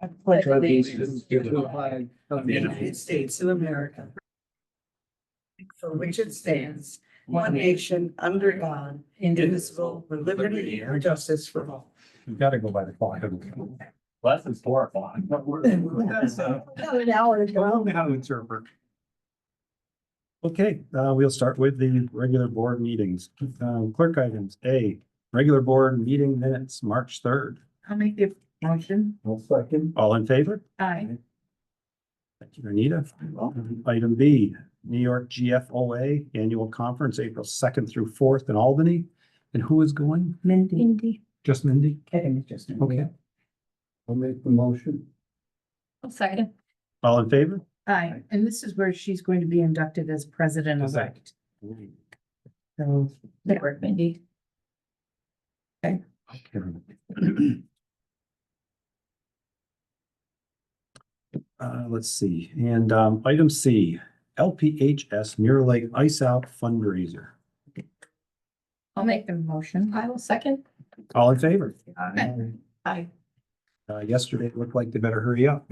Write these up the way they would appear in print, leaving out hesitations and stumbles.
I pledge allegiance to the flag of the United States of America, for which it stands, one nation, under God, indivisible, with liberty and justice for all. We've got to go by the clock. Less than 4 o'clock. That's About an hour ago. how to interpret. Okay, we'll start with the regular board meetings. Clerk items, A, regular board meeting minutes, March 3rd. I'll make the motion. I'll second. All in favor? Aye. Thank you, Anita. Item B, New York GFOA Annual Conference, April 2nd through 4th in Albany. And who is going? Mindy. Just Mindy? Kevin, just. Okay. I'll make the motion. I'll second. All in favor? Aye, and this is where she's going to be inducted as president-elect. So, Good work, Mindy. Let's see, and item C, LPHS Mirror Lake Ice Out fundraiser. I'll make the motion. I will second. All in favor? Aye. Yesterday it looked like they better hurry up.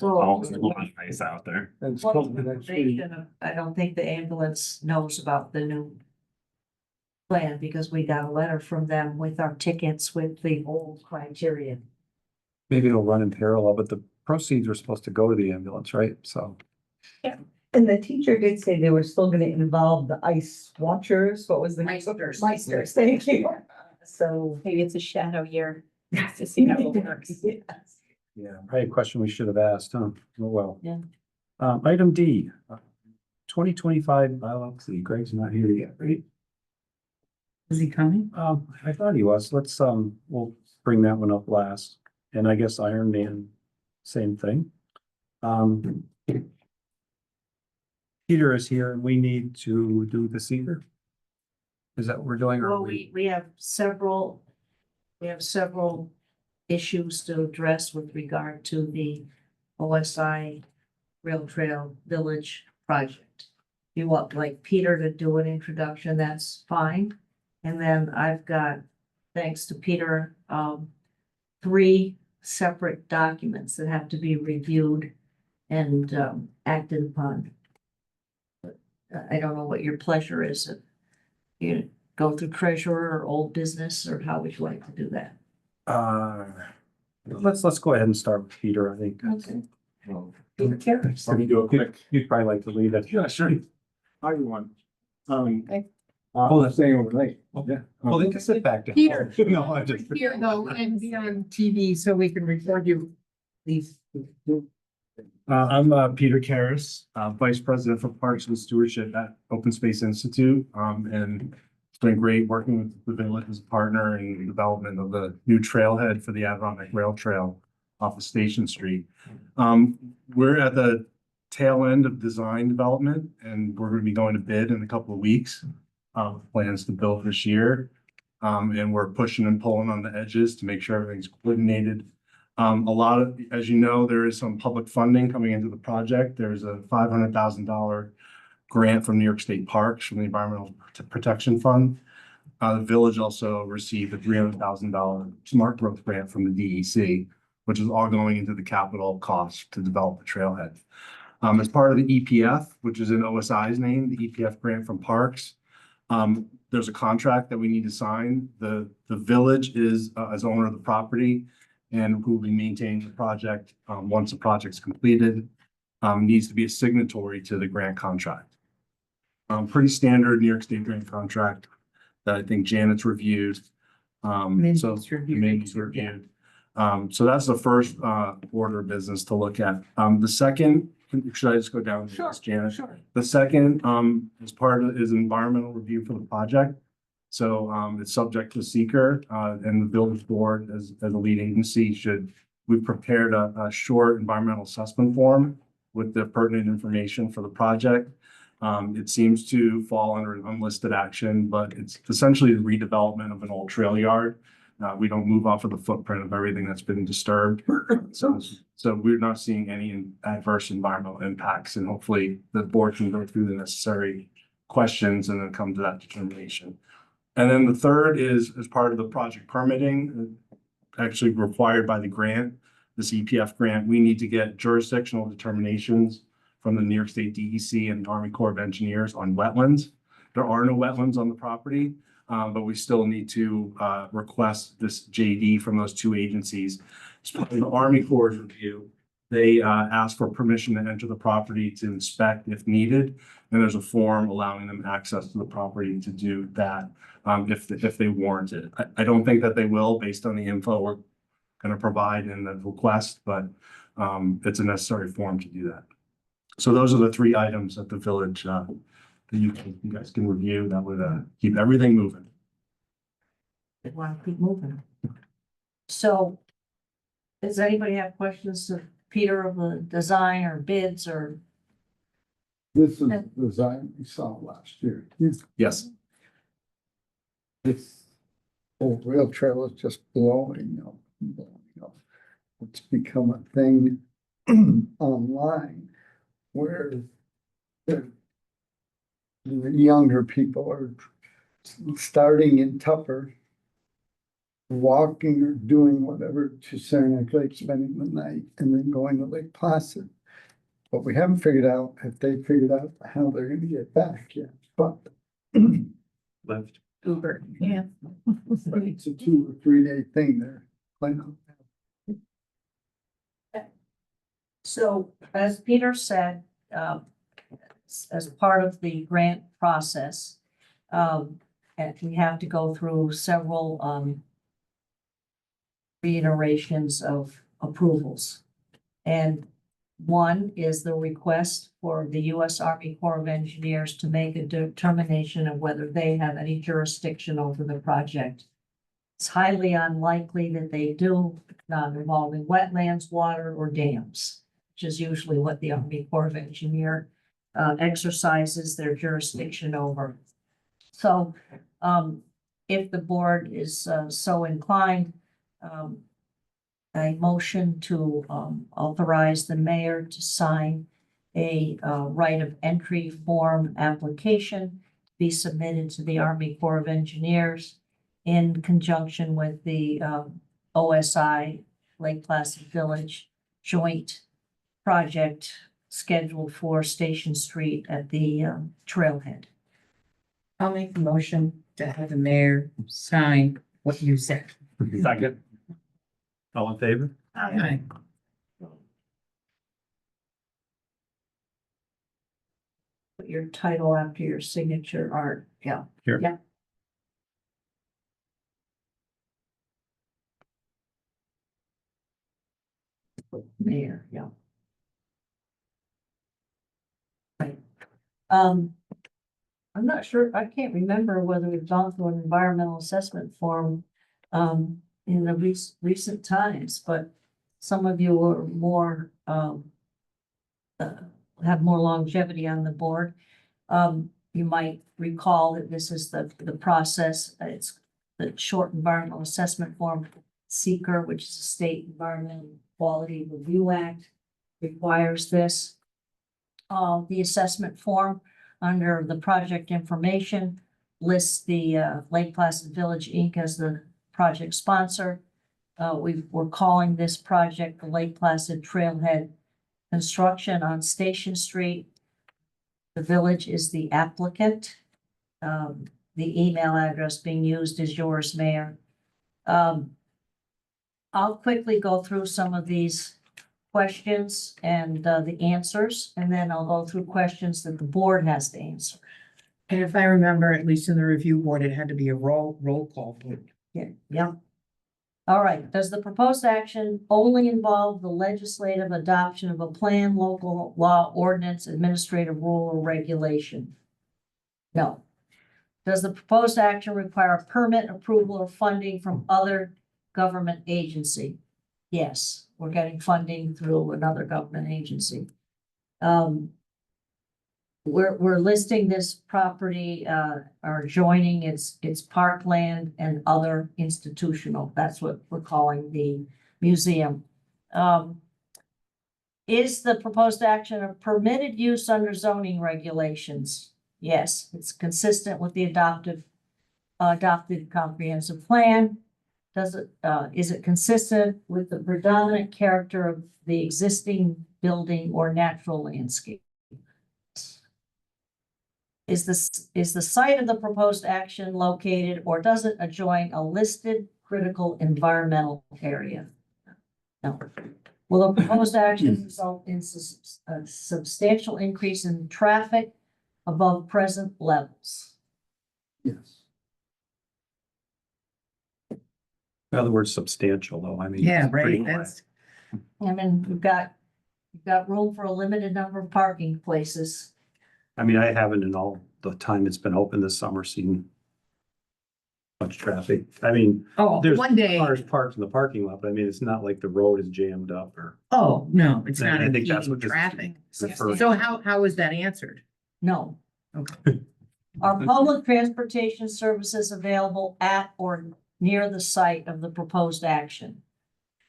Oh, it's nice out there. And it's Well, supposed to be next week. I don't think the ambulance knows about the new plan because we got a letter from them with our tickets with the old criteria. Maybe it'll run in parallel, but the proceeds are supposed to go to the ambulance, right? So. And the teacher did say they were still gonna involve the ice watchers. What was the? Meisters. Meisters, thank you. So. Maybe it's a shadow year to see how it works. Yes. Yeah, probably a question we should have asked, huh? Oh, well. Yeah. Item D, 2025, let's see, Greg's not here yet, right? is he coming? I thought he was. Let's, we'll bring that one up last. And I guess Iron Man, same thing. Peter is here and we need to do the seeker. Is that what we're doing? or Well, we have several issues to address with regard to the OSI Rail Trail Village project. You want like Peter to do an introduction, that's fine. And then I've got, thanks to Peter, 3 separate documents that have to be reviewed and acted upon. I don't know what your pleasure is. If you go through treasurer or old business, or how would you like to do that? Let's go ahead and start with Peter, I think. Okay. Peter Carrots. Let me do a quick. You'd probably like to lead it. Yeah, sure. Hi, everyone. Okay. That's staying overnight. Yeah. Well, they can sit back down. Peter. No, I just. Here though, and be on TV so we can record you. Please. I'm Peter Karras, Vice President for Parks and Stewardship at Open Space Institute. And it's been great working with the village as a partner in the development of the new trailhead for the Adirondack Rail Trail off of Station Street. We're at the tail end of design development and we're going to be going to bid in a couple of weeks. Plans to build this year. And we're pushing and pulling on the edges to make sure everything's coordinated. As you know, there is some public funding coming into the project. There's a $500,000 grant from New York State Parks from the Environmental Protection Fund. The village also received a $300,000 smart growth grant from the DEC, which is all going into the capital cost to develop the trailhead. As part of the EPF, which is in OSI's name, the EPF grant from Parks, there's a contract that we need to sign. The village is as owner of the property and who will be maintaining the project once the project's completed, needs to be a signatory to the grant contract. Pretty standard New York State grant contract that I think Janet's reviewed. Mindy's So reviewed. Mindy's reviewed. So that's the first order of business to look at. The second, should I just go down? Sure, Janet? sure. The second, is part of, is environmental review for the project. So, it's subject to seeker, and the village board as a lead agency we've prepared a short environmental assessment form with the pertinent information for the project. It seems to fall under an unlisted action, but it's essentially the redevelopment of an old trail yard. We don't move off of the footprint of everything that's been disturbed. So we're not seeing any adverse environmental impacts, and hopefully the board can go through the necessary questions and then come to that determination. And then the third is as part of the project permitting, actually required by the grant. this EPF grant, we need to get jurisdictional determinations from the New York State DEC and Army Corps of Engineers on wetlands. There are no wetlands on the property, but we still need to request this JD from those two agencies. As part of the Army Corps' review, they ask for permission to enter the property to inspect if needed. And there's a form allowing them access to the property to do that if they warrant it. I don't think that they will based on the info we're going to provide in the request, but it's a necessary form to do that. So those are the three items at the village that you guys can review that would keep everything moving. They want to keep moving. So does anybody have questions of Peter of the design or bids or? This is the design we saw last year. Yes. This old rail trail is just blowing up, blowing up. It's become a thing online where the younger people are starting in Tupper, walking or doing whatever to Saranac Lake, spending the night, and then going to Lake Placid. But we haven't figured out if they figured out how they're gonna get back yet, but Left. Uber, yeah. it's a 2 or 3 day thing there. Plan on. So as Peter said, as part of the grant process, and we have to go through several reiterations of approvals. And one is the request for the U.S. Army Corps of Engineers to make a determination of whether they have any jurisdiction over the project. It's highly unlikely that they do, not involving wetlands, water, or dams, which is usually what the Army Corps of Engineers exercises their jurisdiction over. So if the board is so inclined, a motion to authorize the mayor to sign a right of entry form application to be submitted to the Army Corps of Engineers in conjunction with the OSI Lake Placid Village joint project scheduled for Station Street at the trailhead. I'll make the motion to have the mayor sign what you said. Second. All in favor? Aye. Put your title after your signature, Art. Yeah. Here. Yeah. Mayor, yeah. Right. I'm not sure, I can't remember whether we've gone through an environmental assessment form in the recent times, but some of you are more have more longevity on the board. You might recall that this is the process. It's the short environmental assessment form, SEEKR, which is a State Environmental Quality Review Act, requires this. The assessment form under the project information lists the Lake Placid Village Inc. as the project sponsor. We're calling this project the Lake Placid Trailhead Construction on Station Street. The village is the applicant. The email address being used is yours, Mayor. I'll quickly go through some of these questions and the answers, and then I'll go through questions that the board has to answer. And if I remember, at least in the review board, it had to be a roll call vote. Yeah. All right, does the proposed action only involve the legislative adoption of a plan, local law, ordinance, administrative rule, or regulation? No. Does the proposed action require a permit, approval, or funding from other government agency? Yes, we're getting funding through another government agency. We're listing this property, or joining its parkland and other institutional. That's what we're calling the museum. Is the proposed action a permitted use under zoning regulations? Yes, it's consistent with the adopted comprehensive plan. is it consistent with the predominant character of the existing building or natural landscape? Is the site of the proposed action located or does it adjoin a listed critical environmental area? No. Will the proposed action result in a substantial increase in traffic above present levels? Yes. In other words, substantial though, I mean. Yeah, it's pretty right, high. that's, I mean, we've got room for a limited number of parking places. I mean, I haven't in all the time it's been open this summer seen much traffic. I mean, oh, there's one day, cars parked in the parking lot, but I mean, it's not like the road is jammed up or. oh, no, it's I not think that's impeding what this traffic. refers So to. how is that answered? No. Okay. Are public transportation services available at or near the site of the proposed action?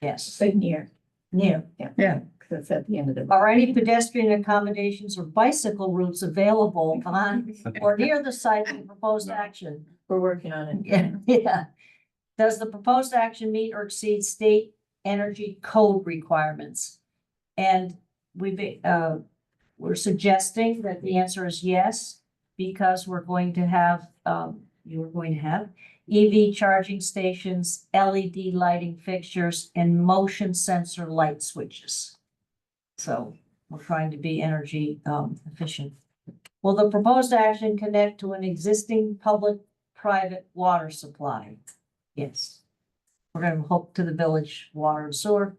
Yes, Say near, near. Yeah. because it's at the end of the. Are any pedestrian accommodations or bicycle routes available on or near the site of the proposed action? We're working on it. Yeah, yeah. Does the proposed action meet or exceed state energy code requirements? And we're suggesting that the answer is yes, because we're going to have, you're going to have EV charging stations, LED lighting fixtures, and motion sensor light switches. So we're trying to be energy, efficient. Will the proposed action connect to an existing public-private water supply? Yes. We're gonna hook to the village water and sewer.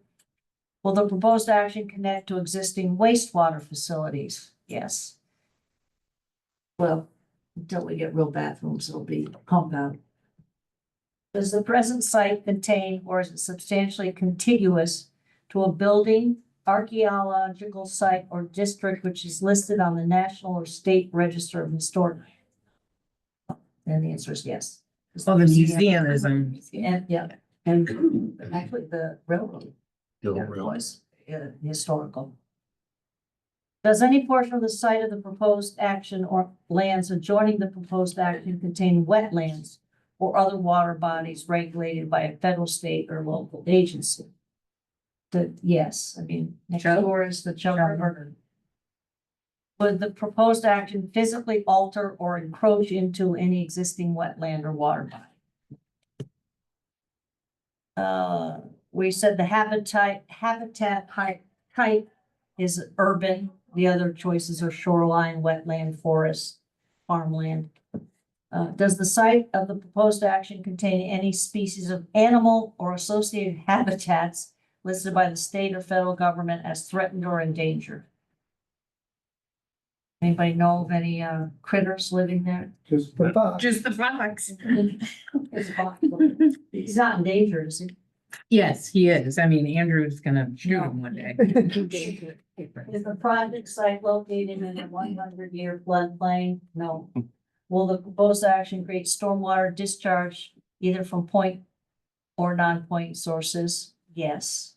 Will the proposed action connect to existing wastewater facilities? Yes. Well, until we get real bathrooms, it'll be pumped out. Does the present site contain or is it substantially contiguous to a building, archaeological site, or district which is listed on the National or State Register of Historic? And the answer is yes. Well, the museum is on. And, yeah, and actually the railroad. Was historical. Does any portion of the site of the proposed action or lands adjoining the proposed action contain wetlands or other water bodies regulated by a federal, state, or local agency? Yes, I mean, next Chug? door is the Chug River. Would the proposed action physically alter or encroach into any existing wetland or water body? We said the habitat type is urban. The other choices are shoreline, wetland, forest, farmland. Does the site of the proposed action contain any species of animal or associated habitats listed by the state or federal government as threatened or endangered? Anybody know of any critters living there? Just the box. Just the box. He's not endangered, is he? Yes, he is. I mean, Andrew's gonna shoot him one day. Is the project site located in a 100-year floodplain? No. Will the proposed action create stormwater discharge either from point or non-point sources? Yes.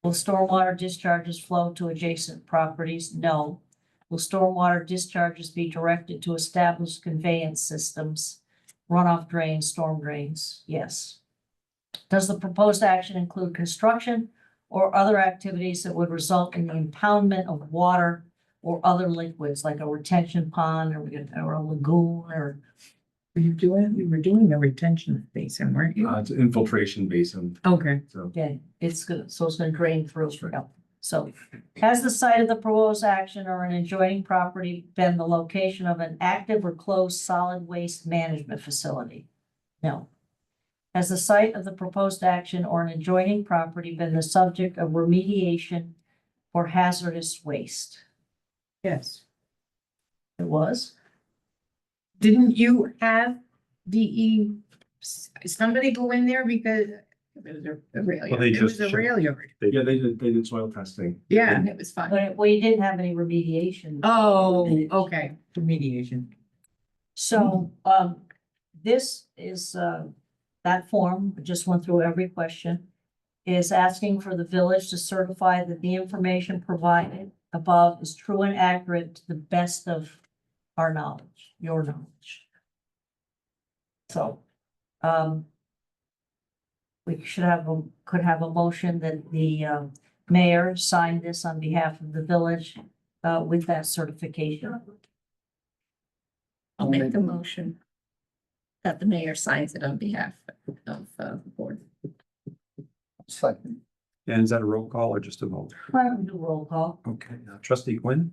Will stormwater discharges flow to adjacent properties? No. Will stormwater discharges be directed to established conveyance systems, runoff drains, storm drains? Yes. Does the proposed action include construction or other activities that would result in the impoundment of water or other liquids like a retention pond or a lagoon or? We were doing a retention basin, weren't you? It's an infiltration basin, Okay. so. Okay, it's good, so it's gonna drain through. Yeah. So, has the site of the proposed action or an adjoining property been the location of an active or closed solid waste management facility? No. Has the site of the proposed action or an adjoining property been the subject of remediation for hazardous waste? Yes. It was. Didn't you have somebody go in there because it was a rail Well, yard? they It was just a rail yard. Yeah, they did soil testing. Yeah, and it was fun. But we didn't have any remediation. Oh, okay, remediation. So, this is, that form, I just went through every question, is asking for the village to certify that the information provided above is true and accurate to the best of our knowledge, your knowledge. So, we could have a motion that the mayor sign this on behalf of the village with that certification. I'll make the motion that the mayor signs it on behalf of the board. Second. And is that a roll call or just a vote? Why don't we do roll call? Okay, trustee Quinn,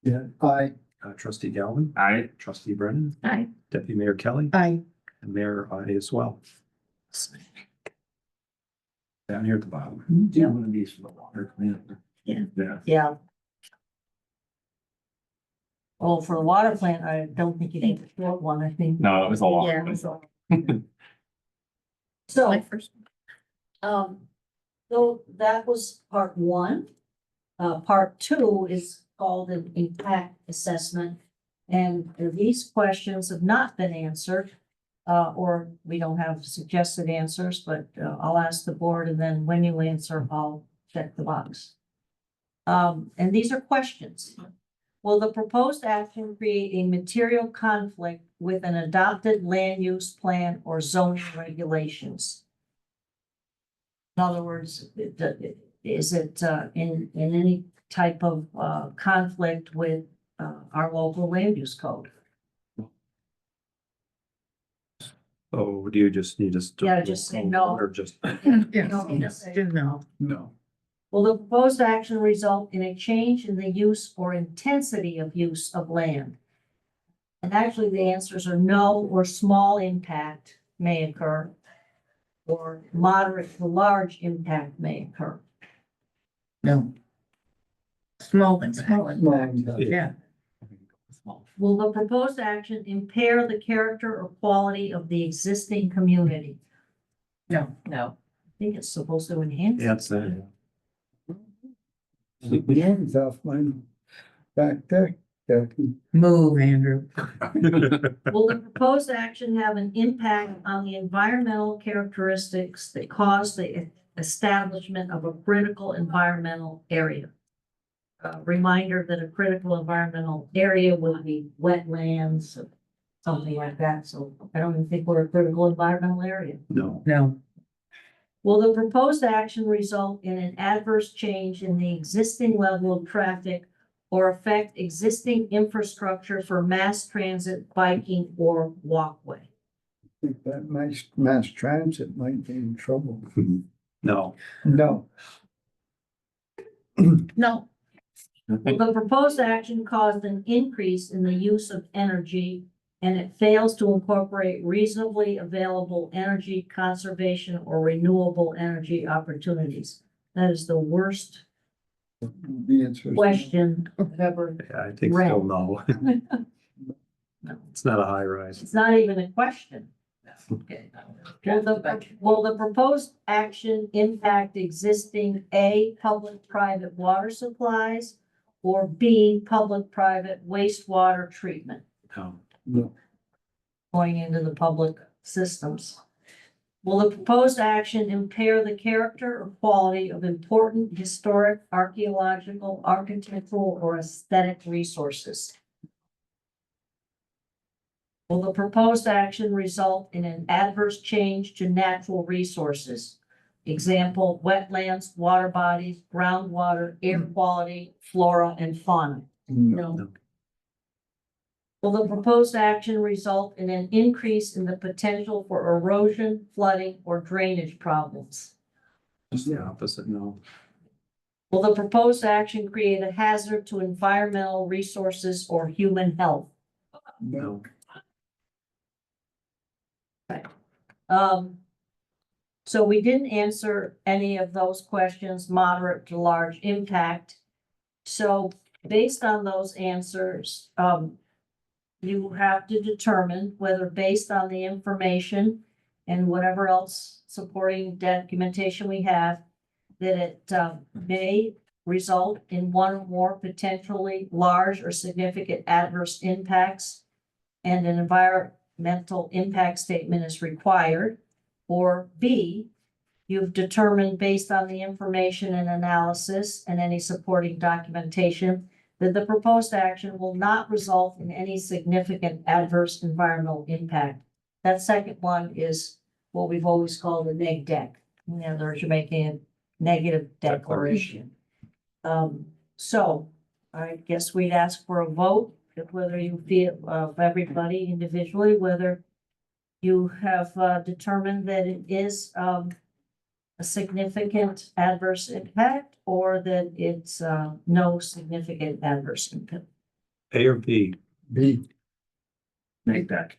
Yeah, I, trustee Galvin, Aye. trustee Brennan, Aye. deputy mayor Kelly, Aye. and mayor I as well. Down here at the bottom. Do one of these for the water plant. Yeah. Yeah. Yeah. Well, for the water plant, I don't think you need the short one, I think. No, it was a long. Yeah. one. So, My first. so that was part one. Part two is called an impact assessment. And these questions have not been answered. Or we don't have suggested answers, but I'll ask the board and then when you answer, I'll check the box. And these are questions. Will the proposed action create a material conflict with an adopted land use plan or zoning regulations? In other words, is it in any type of conflict with our local land use code? Oh, do you just need us? to- Yeah, just say no. Or just, No. no, Will the proposed action result in a change in the use or intensity of use of land? And actually, the answers are no or small impact may occur, or moderate to large impact may occur. No. Small impact. small, Yeah. Will the proposed action impair the character or quality of the existing community? No. I think it's supposed to enhance. yeah, it's that. hands off mine back there, Jackie. Move, Andrew. Will the proposed action have an impact on the environmental characteristics that cause the establishment of a critical environmental area? Reminder that a critical environmental area would be wetlands, or something like that, so I don't even think we're a critical environmental area. No, No. Will the proposed action result in an adverse change in the existing level of traffic or affect existing infrastructure for mass transit, biking, or walkway? I think that mass transit might be in trouble. no, No, No. Will the proposed action cause an increase in the use of energy and it fails to incorporate reasonably available energy conservation or renewable energy opportunities? That is the worst the answer is. no. question I've ever. yeah, I think still no. No. It's not a high rise. It's not even a question. Will the proposed action impact existing A, public-private water supplies, or B, public-private wastewater treatment No, No, going into the public systems? Will the proposed action impair the character or quality of important historic, archaeological, architectural, or aesthetic resources? Will the proposed action result in an adverse change to natural resources? Example, wetlands, water bodies, groundwater, air quality, flora, and fauna. no, No. Will the proposed action result in an increase in the potential for erosion, flooding, or drainage problems? just the opposite, no. Will the proposed action create a hazard to environmental resources or human health? no. So we didn't answer any of those questions, moderate to large impact. So based on those answers, you have to determine whether based on the information and whatever else supporting documentation we have, that it may result in one or more potentially large or significant adverse impacts, and an environmental impact statement is required. Or B, you've determined based on the information and analysis and any supporting documentation that the proposed action will not result in any significant adverse environmental impact. That second one is what we've always called a neg deck. In other words, you're making a negative declaration. So I guess we'd ask for a vote, of whether you feel, of everybody individually, whether you have determined that it is a significant adverse impact, or that it's no significant adverse impact. A or B? B, Make that.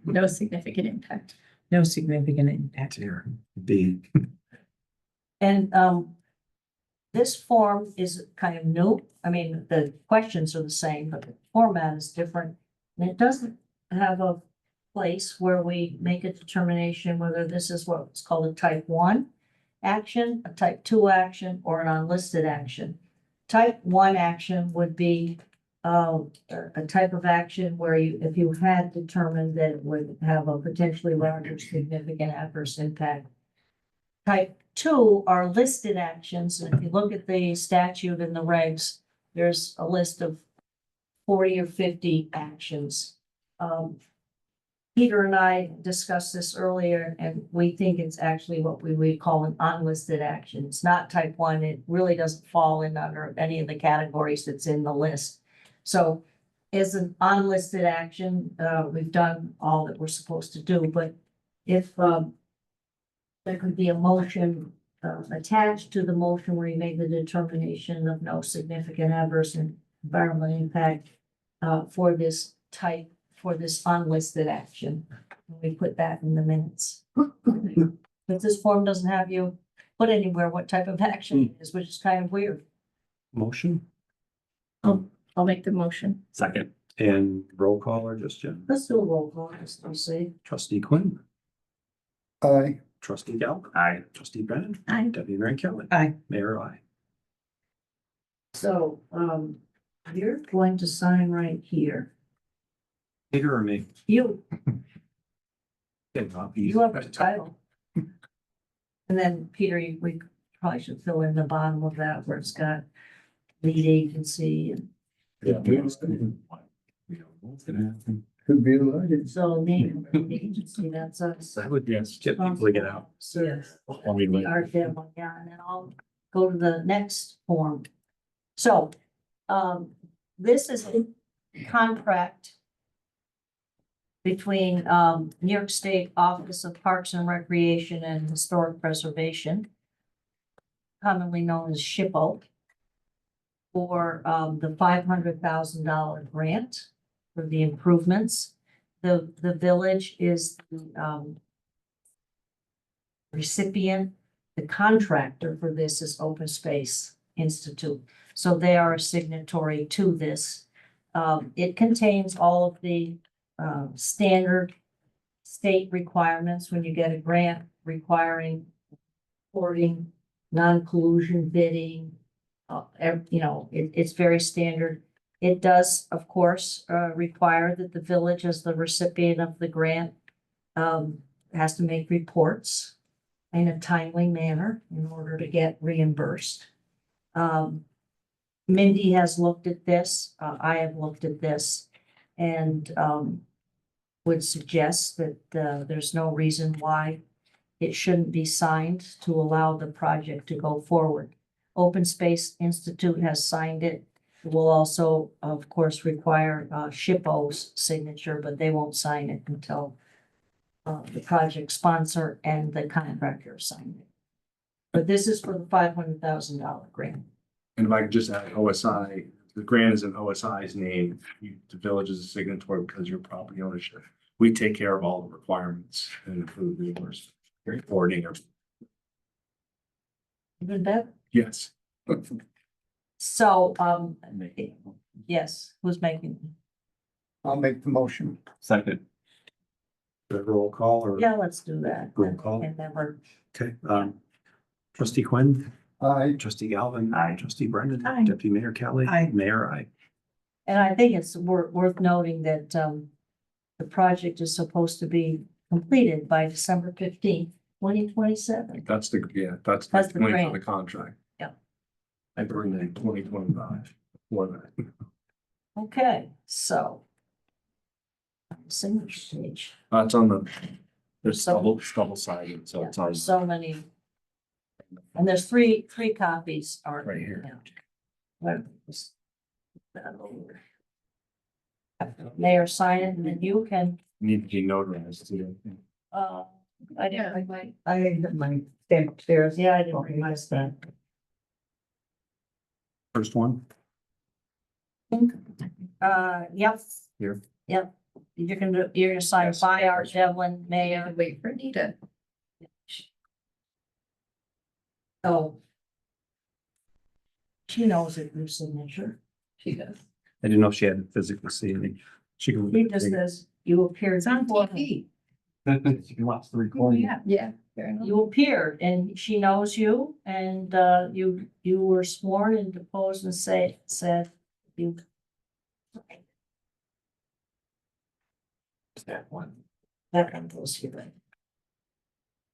No significant impact. No significant impact. Here, B. And this form is kind of new. I mean, the questions are the same, but the format is different. And it doesn't have a place where we make a determination whether this is what's called a type 1 action, a type 2 action, or an unlisted action. Type 1 action would be a type of action where you, if you had determined that it would have a potentially larger significant adverse impact. Type 2 are listed actions, and if you look at the statute and the regs, there's a list of 40 or 50 actions. Peter and I discussed this earlier, and we think it's actually what we would call an unlisted action. It's not type 1. It really doesn't fall in under any of the categories that's in the list. So as an unlisted action, we've done all that we're supposed to do, but if there could be a motion attached to the motion where you make the determination of no significant adverse environmental impact for this type, for this unlisted action. We put that in the minutes. But this form doesn't have you put anywhere what type of action it is, which is kind of weird. Motion I'll make the motion. Second. and roll call or just Jen? Let's do a roll call, just to see. Trustee Quinn, I, trustee Galvin, Aye. trustee Brennan, Aye. deputy Mayor Kelly. Aye. Mayor, I. So, you're going to sign right here. Peter or me? You, Okay, Rob, you have the title. And then, Peter, we probably should fill in the bottom of that where it's got lead agency and could be like, so name of the agency, that's us. That would Yes. get people to get out. Yes. I'll read The later. art demo, yeah, and then I'll go to the next form. So, this is a contract between, New York State Office of Parks and Recreation and Historic Preservation, commonly known as SHPO, for, the $500,000 grant for the improvements. The village is the, recipient. The contractor for this is Open Space Institute, so they are a signatory to this. It contains all of the standard state requirements when you get a grant requiring reporting, non-collusion bidding. It's very standard. It does, of course, require that the village, as the recipient of the grant, has to make reports in a timely manner in order to get reimbursed. Mindy has looked at this, I have looked at this, and would suggest that there's no reason why it shouldn't be signed to allow the project to go forward. Open Space Institute has signed it. It will also, of course, require SHPO's signature, but they won't sign it until the project sponsor and the contractor sign it. But this is for the $500,000 grant. And if I could just add OSI, the grant is in OSI's name, the village is a signatory because your property ownership. We take care of all the requirements and include reimbursement, reporting or, Even better. yes. So, yes, who's making? I'll make the motion. Second. The roll call or? Yeah, let's do that. Roll call. And then we're, Okay, trustee Quinn, I, trustee Galvin. Aye. Trustee Brennan. Aye. Deputy Mayor Kelly. Aye. Mayor, I. and I think it's worth noting that, the project is supposed to be completed by December 15th, 2027. That's the, yeah, that's That's the the point grant. of the contract. Yeah. I bring in 2025 for that. Okay, so. Signature page. It's on the There's double sided, so it's on. There's so many. And there's three copies are. Right here. Let me just put that over. Mayor sign it and then you can, Need to be notarized too. I didn't bring my, I have my stamp upstairs. yeah, I didn't bring my stamp. First one, Yep. Here. Yep, you're gonna sign Yes. by Art Devlin, Mayor. Wait for Anita. Oh. She knows it, your signature. She does. I didn't know if she had to physically see any. She can. He just says, you appeared. It's on before TV. You can watch the recording. Yeah, fair enough. You appeared and she knows you and you were sworn and deposed and said you. That one. That one goes here.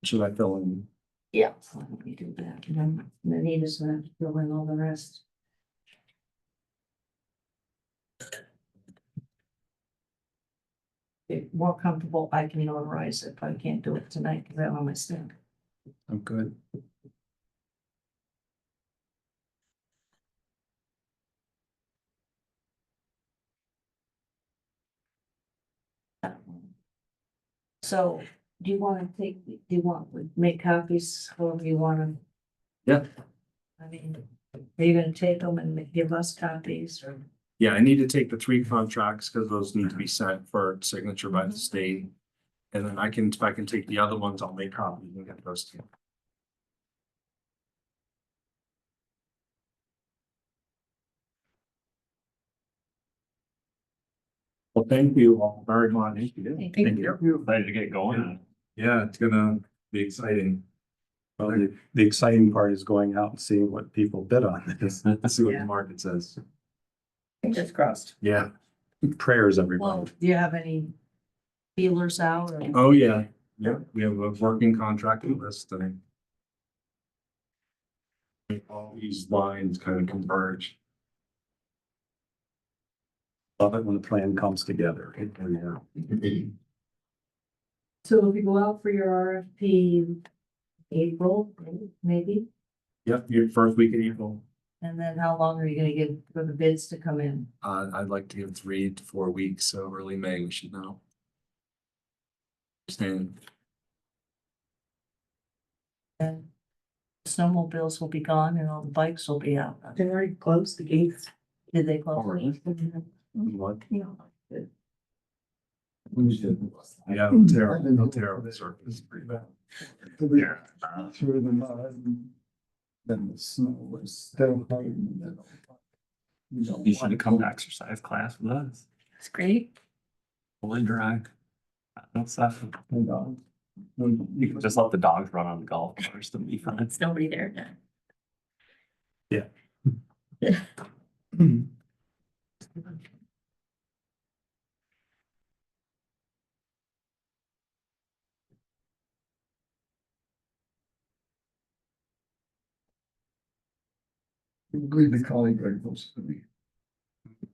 Should I fill in? Yeah. So let me do that and then Anita's gonna fill in all the rest. If you're more comfortable, I can notarize it, but I can't do it tonight because I'm on my stamp. I'm good. So do you want to make copies however you want to? Yeah. I mean, are you gonna take them and give us copies or? Yeah, I need to take the 3 contracts because those need to be sent for signature by the state. And then if I can take the other ones, I'll make copies and get those to you. Well, thank you all very much. Thank you. Ready to get going. Yeah, it's gonna be exciting. Well, the exciting part is going out and seeing what people bid on this. Let's see what Yeah. the market says. Fingers crossed. Yeah. Prayers, Well, everybody. do you have any feelers out or? Oh, yeah. Yeah, we have a working contract list and all these lines kind of converge. Love it when the plan comes together. So if you go out for your RFP April, maybe, Yep, your first week in April. and then how long are you gonna give for the bids to come in? I'd like to give 3 to 4 weeks, so early May, we should know. Stand. And snowmobiles will be gone and all the bikes will be out. They already closed the gates. Did they close? Oh, really? What? Yeah, Otero surface, pretty bad. Yeah. Through the mud. And then the snow was still hard. And then, You should have come to exercise class with us. It's great. Fully dry. No stuff. And, You can just let the dogs run on the golf course and be fine. It's nobody there now. Believe the colleague very close to me.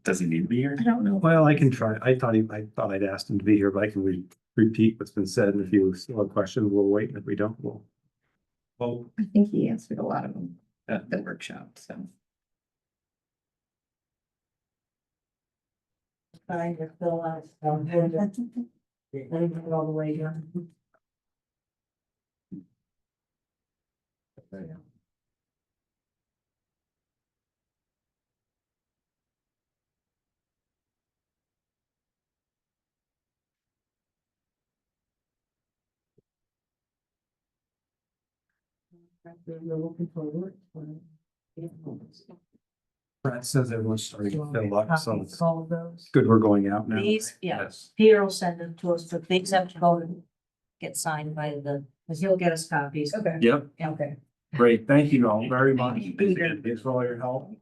Does he need to be here? I don't know. Well, I can try. I thought I'd asked him to be here, but I can repeat what's been said. And if you still have questions, we'll wait. And if we don't, we'll. Well, I think he answered a lot of them at the workshop, so. Trying to fill out. Let me get all the way down. We're looking forward. Brad says everyone's starting to fill up, so it's All of those. good we're going out now. These, yeah, Yes. Peter will send them to us, but these have to go and get signed by because he'll get us copies. Okay, Yep, okay. great. Thank you all very much. Thank you, Peter. Thanks for all your help.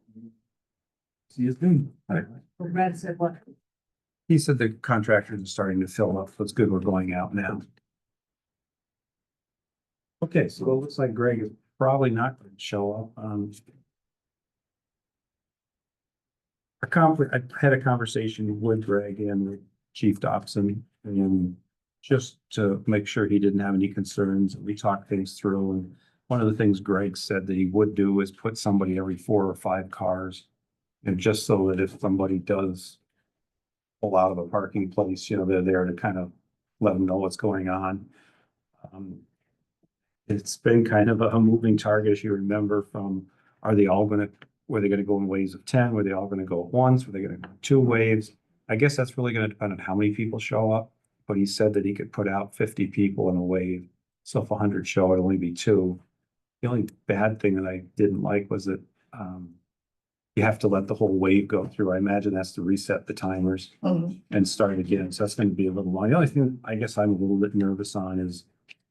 See you soon. Brad said what? He said the contractors are starting to fill up, so it's good we're going out now. Okay, so it looks like Greg is probably not going to show up. I had a conversation with Greg and with Chief Dobson, and just to make sure he didn't have any concerns, we talked things through, and one of the things Greg said that he would do is put somebody every 4 or 5 cars. And just so that if somebody does pull out of a parking place, they're there to kind of let them know what's going on. It's been kind of a moving target, as you remember, from, were they gonna go in waves of 10? Were they all gonna go at once? Were they gonna go 2 waves? I guess that's really gonna depend on how many people show up, but he said that he could put out 50 people in a wave. So if 100 show, it'd only be 2. The only bad thing that I didn't like was that, you have to let the whole wave go through. I imagine that's to reset the timers and start again. So that's going to be a little long. The only thing I guess I'm a little bit nervous on is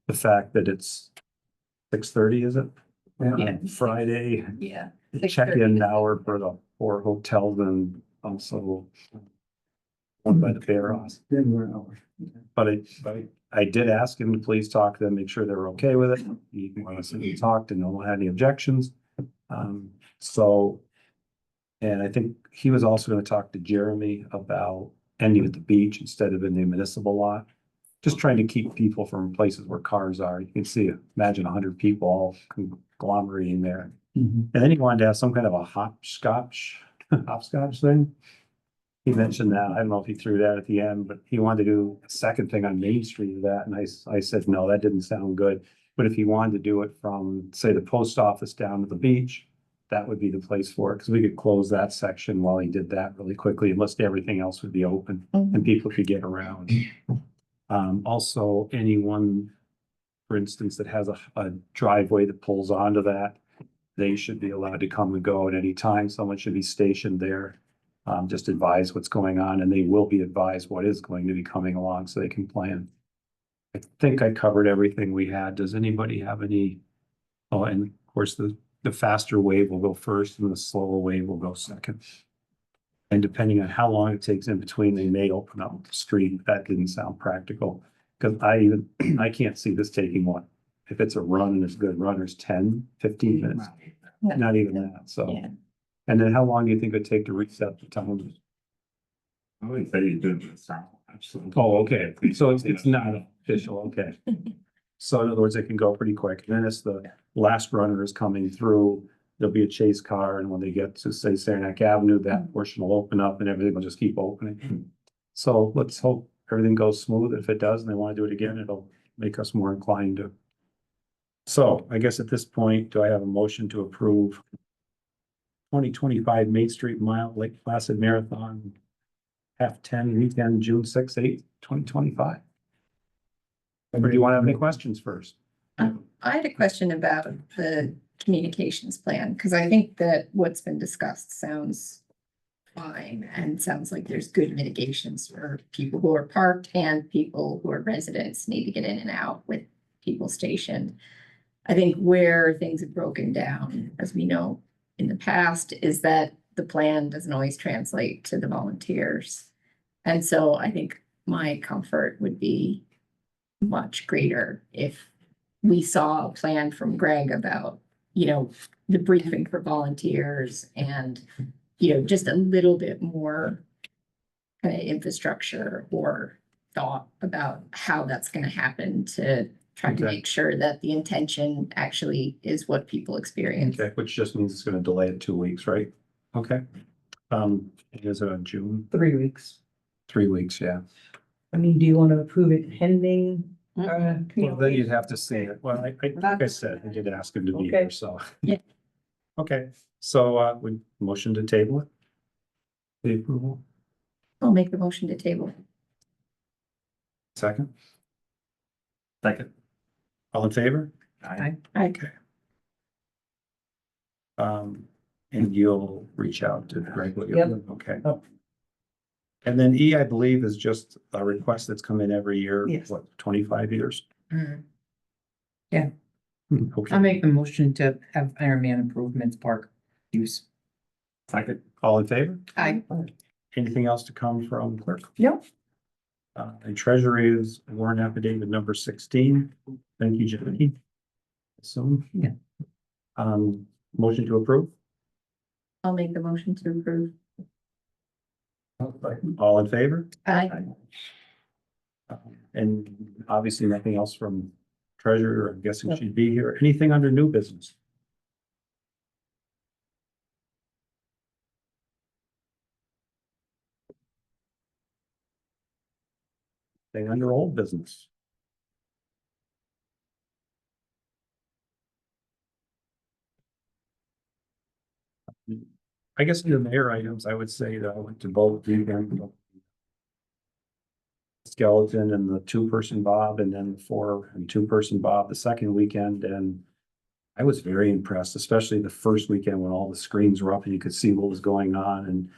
the fact that it's 6:30, is it? Yeah. Friday, Yeah. the check-in hour for the 4 hotels and also one by the fair house. Dinner hour. But I did ask him to please talk to them, make sure they were okay with it. He wanted to talk and no one had any objections. So. And I think he was also gonna talk to Jeremy about ending at the beach instead of in the municipal lot. Just trying to keep people from places where cars are. You can see, imagine 100 people all conglomerating there. And then he wanted to have some kind of a hopscotch thing. He mentioned that. I don't know if he threw that at the end, but he wanted to do a second thing on Main Street of that. And I said, no, that didn't sound good. But if he wanted to do it from, say, the post office down to the beach, that would be the place for it, because we could close that section while he did that really quickly, unless everything else would be open and people could get around. Also, anyone, for instance, that has a driveway that pulls onto that, they should be allowed to come and go at any time. Someone should be stationed there. Just advise what's going on, and they will be advised what is going to be coming along so they can plan. I think I covered everything we had. Does anybody have any? Oh, and of course, the faster wave will go first and the slower wave will go second. And depending on how long it takes in between, they may open up the street. That didn't sound practical. Because I can't see this taking what, if it's a run and it's a good runners, 10, 15 minutes, not even that, so. Yeah. And then how long do you think it'd take to reset the time? I would say you do the sound. Absolutely. Oh, okay, so it's not official, okay. So in other words, it can go pretty quick, and then as the last runner is coming through, there'll be a chase car, and when they get to, say, Saranac Avenue, that portion will open up and everything will just keep opening. So let's hope everything goes smooth. If it does and they want to do it again, it'll make us more inclined to. So I guess at this point, do I have a motion to approve 2025 Main Street Mile Lake Placid Marathon half 10 weekend, June 6th, 8th, 2025? Or do you want to have any questions first? I had a question about the communications plan, because I think that what's been discussed sounds fine and sounds like there's good mitigations for people who are parked and people who are residents need to get in and out with people stationed. I think where things have broken down, as we know in the past, is that the plan doesn't always translate to the volunteers. And so I think my comfort would be much greater if we saw a plan from Greg about, the briefing for volunteers and, just a little bit more kind of infrastructure or thought about how that's going to happen to try to Okay. make sure that the intention actually is what people experience. Okay, which just means it's going to delay it 2 weeks, right? Okay. Is it on June? 3 weeks. 3 weeks, yeah. I mean, do you want to approve it pending? Well, then you'd have to see it. Well, like I said, I did ask him to be here, Okay. so. Yeah. Okay, so, we motion to table it? The approval, I'll make the motion to table. second, Second. all in favor? Aye. Okay. And you'll reach out to Greg. Yep. Okay. Oh. And then E, I believe, is just a request that's come in every year, Yes. what, 25 years? Mm. Okay. I'll make the motion to have Ironman Improvements Park use. Second. All in favor? Aye. Anything else to come from clerk? No. And treasury is warrant affidavit number 16. Thank you, Jackie. So. Yeah. Motion to approve? I'll make the motion to approve. All in favor? Aye. And obviously nothing else from treasurer, I'm guessing she'd be here. Anything under new business? Thing under old business? I guess under mayor items, I would say that I went to both the skeleton and the two-person Bob, and then the 4 and 2-person Bob the second weekend, and I was very impressed, especially the first weekend when all the screens were up and you could see what was going on, and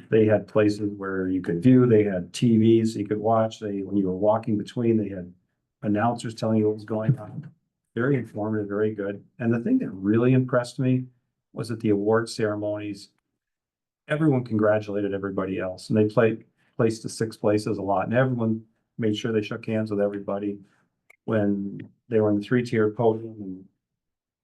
they had places where you could view, they had TVs you could watch, when you were walking between, they had announcers telling you what was going on. Very informative, very good. And the thing that really impressed me was at the award ceremonies, everyone congratulated everybody else, and they placed to 6 places a lot, and everyone made sure they shook hands with everybody when they were in the 3-tier podium, and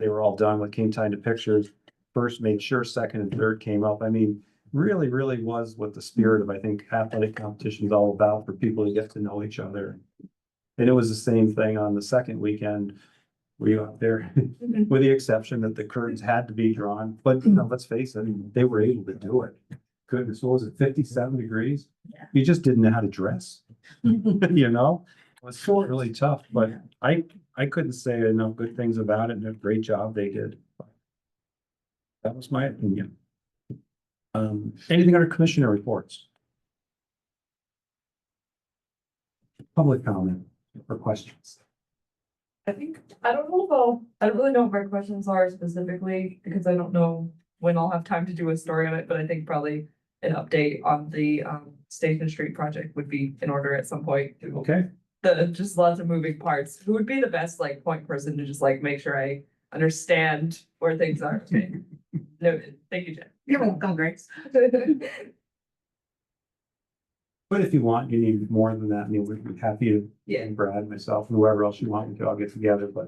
they were all done when it came time to pictures. First made sure, second and third came up. I mean, really, really was what the spirit of, I think, athletic competition is all about, for people to get to know each other. And it was the same thing on the second weekend. We got there, with the exception that the curtains had to be drawn, but let's face it, they were able to do it. Goodness, what was it, 57 degrees? Yeah. You just didn't know how to dress, you know? It was so really tough, but I couldn't say enough good things about it, and a great job they did. That was my opinion. Anything under commissioner reports? Public comment or questions? I don't really know what my questions are specifically, because I don't know when I'll have time to do a story on it, but I think probably an update on the Station Street project would be in order at some point. Okay, Just lots of moving parts. Who would be the best like point person to just like make sure I understand where things are? Okay. Noted. Thank you, Jen. You're welcome, Grace. but if you want, you need more than that, I mean, we'd be happy to, Yeah. and Brad, myself, and whoever else you want, we could all get together, but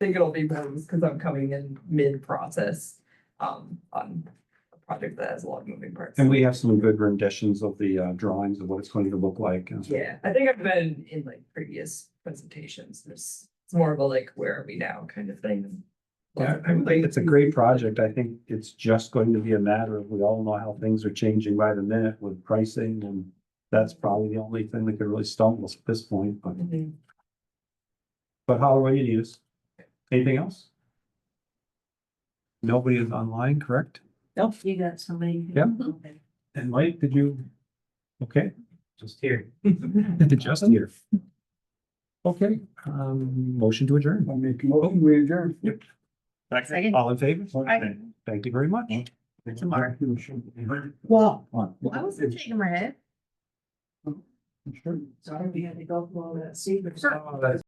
I think it'll be Rose because I'm coming in mid-process on a project that has a lot of moving parts. and we have some good renditions of the drawings of what it's going to look like. Yeah, I think I've been in like previous presentations. It's more of a like, where are we now kind of thing. Yeah, I think it's a great project. I think it's just going to be a matter of, we all know how things are changing by the minute with pricing, and that's probably the only thing that could really stumble us at this point, but. Mhm. But how are you need us? Anything else? Nobody is online, correct? You got somebody. Yep. Okay. And Mike, did you? Okay, Just here. just here. Okay, motion to adjourn. I make a motion, we adjourn. Second. All in favor? Aye. Thank you very much. Tomorrow. Well. I wasn't shaking my head. Sure. Sorry, we had to go through all that secret Oh, that's